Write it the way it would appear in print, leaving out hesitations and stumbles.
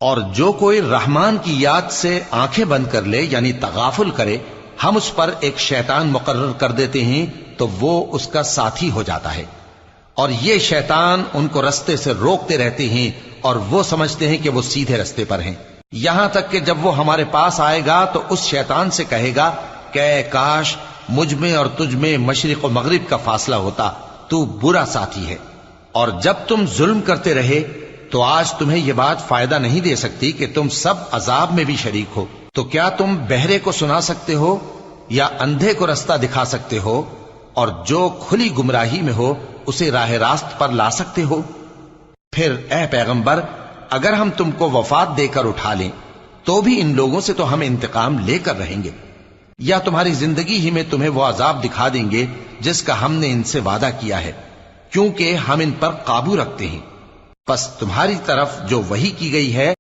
اور جو کوئی رحمان کی یاد سے آنکھیں بند کر لے یعنی تغافل کرے، ہم اس پر ایک شیطان مقرر کر دیتے ہیں تو وہ اس کا ساتھی ہو جاتا ہے، اور یہ شیطان ان کو رستے سے روکتے رہتے ہیں اور وہ سمجھتے ہیں کہ وہ سیدھے رستے پر ہیں، یہاں تک کہ جب وہ ہمارے پاس آئے گا تو اس شیطان سے کہے گا کہ کاش مجھ میں اور تجھ میں مشرق و مغرب کا فاصلہ ہوتا، تو برا ساتھی ہے۔ اور جب تم ظلم کرتے رہے تو آج تمہیں یہ بات فائدہ نہیں دے سکتی کہ تم سب عذاب میں بھی شریک ہو، تو کیا تم بہرے کو سنا سکتے ہو یا اندھے کو رستہ دکھا سکتے ہو، اور جو کھلی گمراہی میں ہو اسے راہ راست پر لا سکتے ہو؟ پھر اے پیغمبر، اگر ہم تم کو وفات دے کر اٹھا لیں تو بھی ان لوگوں سے تو ہم انتقام لے کر رہیں گے، یا تمہاری زندگی ہی میں تمہیں وہ عذاب دکھا دیں گے جس کا ہم نے ان سے وعدہ کیا ہے، کیونکہ ہم ان پر قابو رکھتے ہیں۔ پس تمہاری طرف جو وحی کی گئی ہے